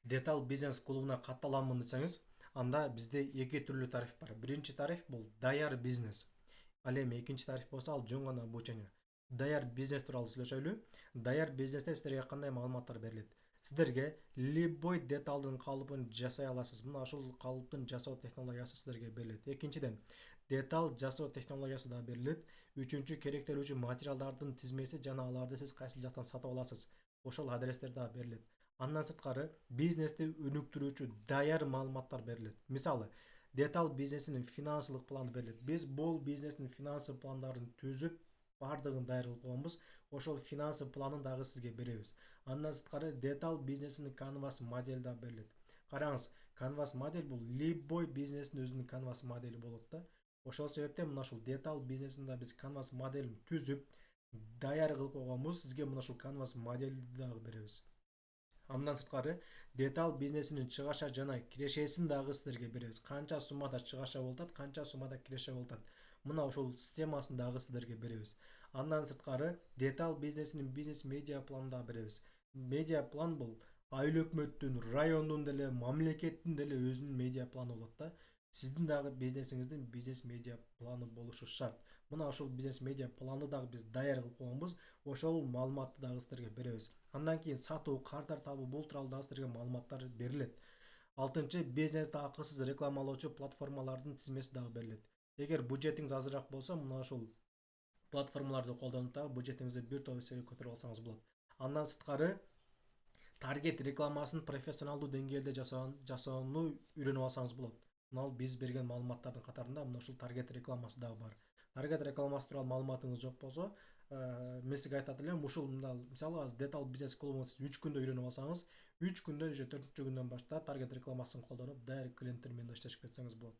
Детал бизнес клубуна катталамын десеңиз, анда бизде эки түрлүү тариф бар. Биринчи тариф бул даяр бизнес. Ал эми экинчи тариф болсо ал жөн гана обучение. Даяр бизнес тууралуу сүйлөшөлү. Даяр бизнесте сиздерге кандай маалыматтар берилет? Сиздерге любой деталдын калыбын жасай аласыз. Мына ушул калыптын жасоо технологиясы сиздерге берилет. Экинчиден, детал жасоо технологиясы да берилет. Үчүнчү, керектелүүчү материалдардын тизмеси жана аларды сиз кайсы жактан сатып аласыз. Ошол адрестер да берилет. Андан сырткары бизнести өнүктүрүүчү даяр маалыматтар берилет. Мисалы, детал бизнесинин финансылык планы берилет. Биз бул бизнестин финансы пландарын түзүп, бардыгын даяр кылып койгонбуз. Ошол финансы планын дагы сизге беребиз. Андан сырткары детал бизнесинин канвас модели да берилет. Караңыз, канвас модель бул любой бизнестин өзүнүн канвас модели болот да. Ошол себептен мына ушул детал бизнесинде биз канвас моделин түзүп, даяр кылып койгонбуз. Сизге мына ушул канвас модельди дагы беребиз. Андан сырткары детал бизнесинин чыгаша жана кирешесин дагы сиздерге беребиз. Канча суммада чыгаша болуп атат, канча суммада киреше болуп атат. Мына ушул системасын дагы сиздерге беребиз. Андан сырткары детал бизнесинин бизнес медиа планын да беребиз. Медиа план бул айыл өкмөттүн, райондун деле, мамлекеттин деле өзүнүн медиа планы болот да. Сиздин дагы бизнесиңиздин бизнес медиа планы болушу шарт. Мына ошол бизнес медиа планды дагы биз даяр кылып койгонбуз. Ошол маалыматты дагы сиздерге беребиз. Андан кийин сатуу, кардар табуу, бул тууралуу дагы сиздерге маалыматтар берилет. Алтынчы, бизнесте акысыз рекламалоочу платформалардын тизмеси дагы берилет. Эгер бюджетиңиз азыраак болсо, мына ушул платформаларды колдонуп дагы бюджетиңизди бир топ эсеге көтөрүп алсаңыз болот. Андан сырткары таргет рекламасын профессионалдуу деңгээлде жасоону үйрөнүп алсаңыз болот. Мына биз берген маалыматтардын катарында мына ушул таргет рекламасы дагы бар. Таргет рекламасы тууралуу маалыматыңыз жок болсо, мен сизге айтат элем, ушул мисалы азыр детал бизнес клубун сиз 3 күндө үйрөнүп алсаңыз, 3 күндө же 4-чү күндөн баштап таргет рекламасын колдонуп даяр клиенттер менен иштешип кетсеңиз болот.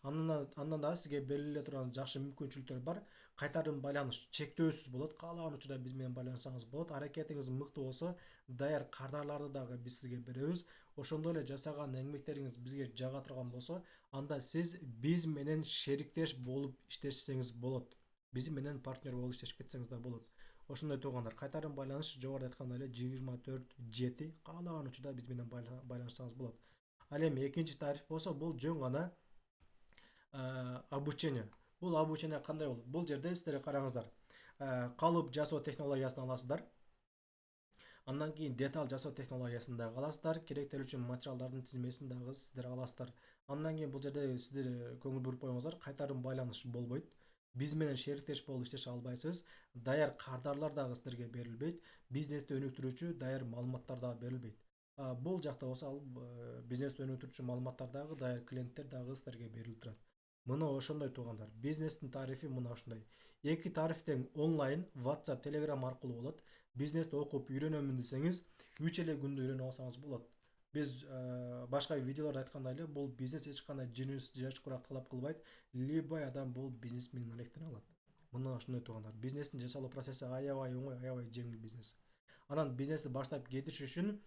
Андан дагы сизге бериле турган жакшы мүмкүнчүлүктөр бар. Кайтарым байланыш чектөөсүз болот. Каалаган учурда биз менен байланышсаңыз болот. Аракетиңиз мыкты болсо, даяр кардарларды дагы биз сизге беребиз. Ошондой эле жасаган эмгектериңиз бизге жага турган болсо, анда сиз биз менен шериктеш болуп иштешсеңиз болот. Биз менен партнер болуп иштешип кетсеңиз да болот. Ошондой туугандар, кайтарым байланыш жогоруда айткандай эле 24/7 каалаган учурда биз менен байланышсаңыз болот. Ал эми экинчи тариф болсо, бул жөн гана обучение. Бул обучение кандай болот? Бул жерде сиздер караңыздар. Калып жасоо технологиясын аласыздар. Андан кийин деталь жасоо технологиясын дагы аласыздар. Керектелүүчү материалдардын тизмесин дагы сиздер аласыздар. Андан кийин бул жерде сиздер көңүл буруп коюңуздар, кайтарым байланыш болбойт. Биз менен шериктеш болуп иштеше албайсыз. Даяр кардарлар дагы сиздерге берилбейт. Бизнести өнүктүрүүчү даяр маалыматтар дагы берилбейт. Бул жакта болсо ал бизнести өнүктүрүүчү маалыматтар дагы, даяр клиенттер дагы сиздерге берилип турат. Мына ошондой туугандар. Бизнестин тарифи мына ошондой. Эки тариф тең онлайн, WhatsApp, Telegram аркылуу болот. Бизнести окуп үйрөнөмүн десеңиз, 3 эле күндө үйрөнүп алсаңыз болот. Биз башка видеолордо айткандай эле, бул бизнес эч кандай жинис же чукурак талап кылбайт. Любой адам бул бизнес менен алектене алат. Мына ошондой туугандар. Бизнестин жасалуу процесси аябай оңой, аябай жеңил бизнес. Анан бизнести баштап кетиш үчүн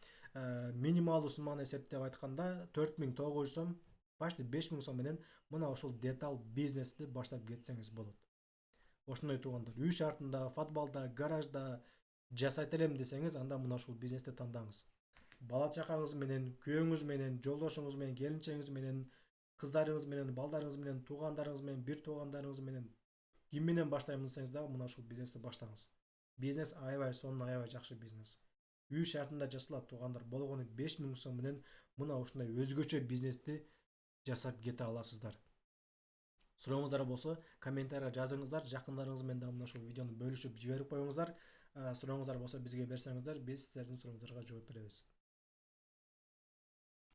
минималдуу сумманы эсептеп айтканда 4900 сом, почти 5000 сом менен мына ушул детал бизнести баштап кетсеңиз болот. Ошондой туугандар, үй шартында, футболда, гаражда жасайт элем десеңиз, анда мына ушул бизнести тандаңыз. Бала чакаңыз менен, күйөөңүз менен, жолдошуңуз менен, келинчегиңиз менен, кыздарыңыз менен, балдарыңыз менен, туугандарыңыз менен, бир туугандарыңыз менен ким менен баштайм десеңиз дагы мына ушул бизнести баштаңыз. Бизнес аябай сонун, аябай жакшы бизнес. Үй шартында жасалат туугандар, болгону 5000 сом менен мына ушундай өзгөчө бизнести жасап кете аласыздар. Сурооңуздар болсо комментарийга жазыңыздар, жакындарыңыз менен дагы мына ушул видеону бөлүшүп жиберип коюңуздар. Сурооңуздар болсо бизге берсеңиздер, биз силердин сурооңуздарга жооп беребиз.